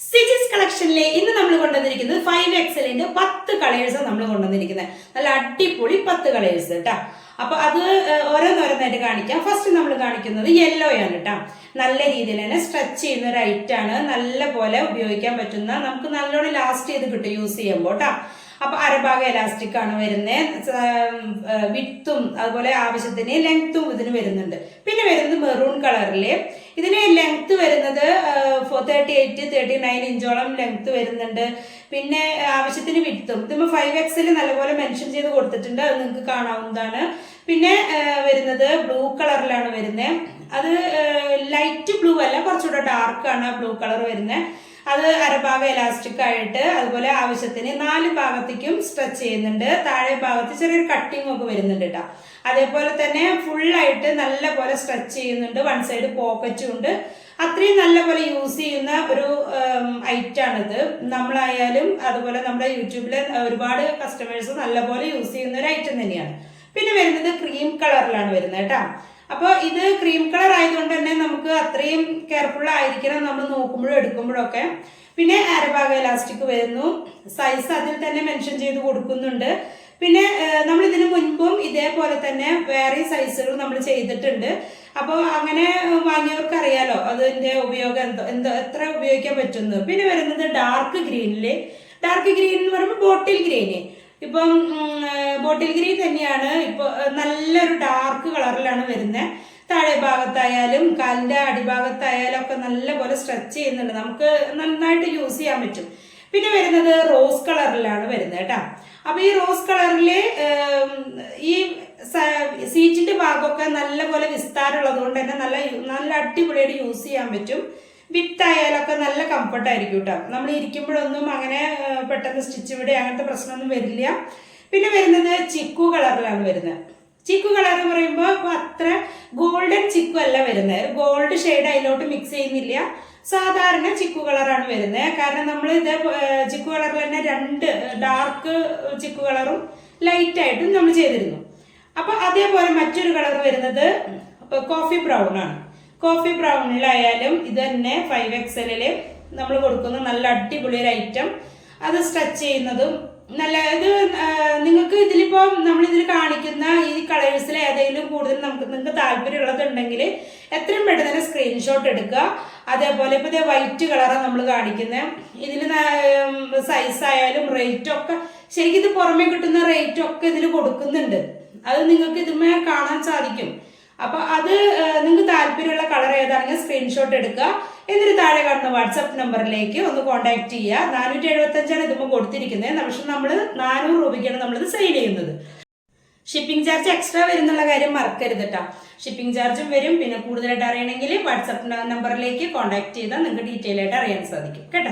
സിജിസ് കളക്ഷനിലെ ഇന്ന് നമ്മൾ കൊണ്ടുവന്നിരിക്കുന്നത് 5XLന്റെ 10 കളേഴ്സ് നമ്മൾ കൊണ്ടുവന്നിരിക്കുന്നത്. നല്ല അടിപൊളി 10 കളേഴ്സ് കേട്ടോ. അപ്പൊ അത് ഓരോന്നോരോന്നായിട്ട് കാണിക്കാം. ഫസ്റ്റ് നമ്മൾ കാണിക്കുന്നത് യെല്ലോ ആണ് കേട്ടോ. നല്ല രീതിയിൽ തന്നെ സ്ട്രെച്ച് ചെയ്യുന്ന ഒരു ഐറ്റാണ്. നല്ല പോലെ ഉപയോഗിക്കാൻ പറ്റുന്ന, നമുക്ക് നല്ലോണം ലാസ്റ്റ് ചെയ്ത് കിട്ടും യൂസ് ചെയ്യുമ്പോൾ കേട്ടോ. അപ്പൊ അരഭാഗം എലാസ്റ്റിക് ആണ് വരുന്നത്. വിത്തും അതുപോലെ ആവശ്യത്തിന് ലെങ്ത്തും ഇതിന് വരുന്നുണ്ട്. പിന്നെ വരുന്നത് മെറൂൺ കളറില്. ഇതിന് ലെങ്ത് വരുന്നത് 38-39 ഇഞ്ചോളം ലെങ്ത് വരുന്നുണ്ട്. പിന്നെ ആവശ്യത്തിന് വിത്തും ഇതിപ്പോ 5XL നല്ലപോലെ മെൻഷൻ ചെയ്ത് കൊടുത്തിട്ടുണ്ട്, അത് നിങ്ങൾക്ക് കാണാവുന്നതാണ്. പിന്നെ വരുന്നത് ബ്ലൂ കളറിലാണ് വരുന്നത്. അത് ലൈറ്റ് ബ്ലൂ അല്ല, കുറച്ചുകൂടെ ഡാർക്ക് ആണ് ബ്ലൂ കളർ വരുന്നത്. അത് അരഭാഗം എലാസ്റ്റിക് ആയിട്ട് അതുപോലെ ആവശ്യത്തിന് 4 ഭാഗത്തേക്കും സ്ട്രെച്ച് ചെയ്യുന്നുണ്ട്. താഴെ ഭാഗത്ത് ചെറിയൊരു കട്ടിങ് ഒക്കെ വരുന്നുണ്ട് കേട്ടോ. അതേപോലെ തന്നെ ഫുള്ളായിട്ട് നല്ല പോലെ സ്ട്രെച്ച് ചെയ്യുന്നുണ്ട്. വൺ സൈഡ് പോക്കറ്റും ഉണ്ട്. അത്രയും നല്ല പോലെ യൂസ് ചെയ്യുന്ന ഒരു ഐറ്റാണിത്. നമ്മളായാലും അതുപോലെ നമ്മുടെ യൂട്യൂബിലെ ഒരുപാട് കസ്റ്റമേഴ്സ് നല്ലപോലെ യൂസ് ചെയ്യുന്ന ഒരു ഐറ്റം തന്നെയാണ്. പിന്നെ വരുന്നത് ക്രീം കളറിലാണ് വരുന്നത് കേട്ടോ. അപ്പോൾ ഇത് ക്രീം കളർ ആയതുകൊണ്ട് തന്നെ നമുക്ക് അത്രയും കെയർഫുൾ ആയിരിക്കണം നമ്മൾ നോക്കുമ്പോഴും എടുക്കുമ്പോഴൊക്കെ. പിന്നെ അരഭാഗം എലാസ്റ്റിക് വരുന്നു. സൈസ് അതിൽ തന്നെ മെൻഷൻ ചെയ്ത് കൊടുക്കുന്നുണ്ട്. പിന്നെ നമ്മൾ ഇതിനു മുൻപും ഇതേപോലെ തന്നെ വേറെ സൈസുകൾ നമ്മൾ ചെയ്തിട്ടുണ്ട്. അപ്പോൾ അങ്ങനെ വാങ്ങിയവർക്ക് അറിയാലോ അതിന്റെ ഉപയോഗം എത്ര ഉപയോഗിക്കാൻ പറ്റുന്നത്. പിന്നെ വരുന്നത് ഡാർക്ക് ഗ്രീനില്. ഡാർക്ക് ഗ്രീൻ എന്ന് പറയുമ്പോൾ ബോട്ടിൽ ഗ്രീന്. ഇപ്പം ബോട്ടിൽ ഗ്രീൻ തന്നെയാണ്. ഇപ്പൊ നല്ലൊരു ഡാർക്ക് കളറിലാണ് വരുന്നത്. താഴെ ഭാഗത്തായാലും കാലിന്റെ അടിഭാഗത്തായാലും ഒക്കെ നല്ലപോലെ സ്ട്രെച്ച് ചെയ്യുന്നുണ്ട്. നമുക്ക് നന്നായിട്ട് യൂസ് ചെയ്യാൻ പറ്റും. പിന്നെ വരുന്നത് റോസ് കളറിലാണ് വരുന്നത് കേട്ടോ. അപ്പൊ ഈ റോസ് കളറില് ഈ സീറ്റിന്റെ ഭാഗമൊക്കെ നല്ലപോലെ വിസ്താരമുള്ളത് കൊണ്ട് തന്നെ നല്ല അടിപൊളിയായിട്ട് യൂസ് ചെയ്യാൻ പറ്റും. വിത്തായാലൊക്കെ നല്ല കംഫർട്ടായിരിക്കും കേട്ടോ. നമ്മൾ ഇരിക്കുമ്പോഴൊന്നും അങ്ങനെ പെട്ടെന്ന് സ്റ്റിച്ച് ഇവിടെ അങ്ങനത്തെ പ്രശ്നമൊന്നും വരില്ല. പിന്നെ വരുന്നത് ചിക്കു കളറിലാണ് വരുന്നത്. ചിക്കു കളർ എന്ന് പറയുമ്പോൾ അത്ര ഗോൾഡൻ ചിക്കു അല്ല വരുന്നത്. ഗോൾഡ് ഷെയ്ഡ് അതിലോട്ട് മിക്സ് ചെയ്യുന്നില്ല. സാധാരണ ചിക്കു കളറാണ് വരുന്നത്. കാരണം നമ്മൾ ഇത് ചിക്കു കളറിൽ തന്നെ 2 ഡാർക്ക് ചിക്കു കളറും ലൈറ്റ് ആയിട്ടും നമ്മൾ ചെയ്തിരുന്നു. അപ്പൊ അതേപോലെ മറ്റൊരു കളർ വരുന്നത് കോഫി ബ്രൗൺ ആണ്. കോഫി ബ്രൗണിലായാലും ഇത് തന്നെ 5XLല് നമ്മൾ കൊടുക്കുന്ന നല്ല അടിപൊളി ഒരു ഐറ്റം. അത് സ്ട്രെച്ച് ചെയ്യുന്നതും നല്ല ഇത് നിങ്ങൾക്ക് ഇതിലിപ്പോ നമ്മളിതിൽ കാണിക്കുന്ന ഈ കളേഴ്സിൽ ഏതെങ്കിലും കൂടുതൽ നിങ്ങൾക്ക് താല്പര്യമുള്ളതുണ്ടെങ്കിൽ എത്രയും പെട്ടെന്ന് തന്നെ സ്ക്രീൻഷോട്ട് എടുക്കുക. അതേപോലെ ഇപ്പൊ ഇതേ വൈറ്റ് കളറാണ് നമ്മൾ കാണിക്കുന്നത്. ഇതിൽ സൈസ് ആയാലും റേറ്റ് ഒക്കെ ശരിക്കും ഇത് പുറമെ കിട്ടുന്ന റേറ്റ് ഒക്കെ ഇതിൽ കൊടുക്കുന്നുണ്ട്. അത് നിങ്ങൾക്ക് ഇതിന്മേ കാണാൻ സാധിക്കും. അപ്പൊ അത് നിങ്ങൾക്ക് താല്പര്യമുള്ള കളർ ഏതാണെങ്കിൽ സ്ക്രീൻഷോട്ട് എടുക്കുക. എന്നിട്ട് താഴെ കാണുന്ന വാട്സപ്പ് നമ്പറിലേക്ക് ഒന്ന് കോൺടാക്ട് ചെയ്യുക. 475 ഇതുമ്പോൾ കൊടുത്തിരിക്കുന്നത്. പക്ഷെ നമ്മൾ 400 രൂപയ്ക്കാണ് നമ്മളിത് സെയിൽ ചെയ്യുന്നത്. ഷിപ്പിംഗ് ചാർജ് എക്സ്ട്രാ വരുന്നുള്ള കാര്യം മറക്കരുത് കേട്ടോ. ഷിപ്പിംഗ് ചാർജും വരും. പിന്നെ കൂടുതലായിട്ട് അറിയണമെങ്കിൽ വാട്സപ്പ് നമ്പറിലേക്ക് കോൺടാക്ട് ചെയ്താൽ നിങ്ങൾക്ക് ഡീറ്റെയിൽ ആയിട്ട് അറിയാൻ സാധിക്കും കേട്ടോ.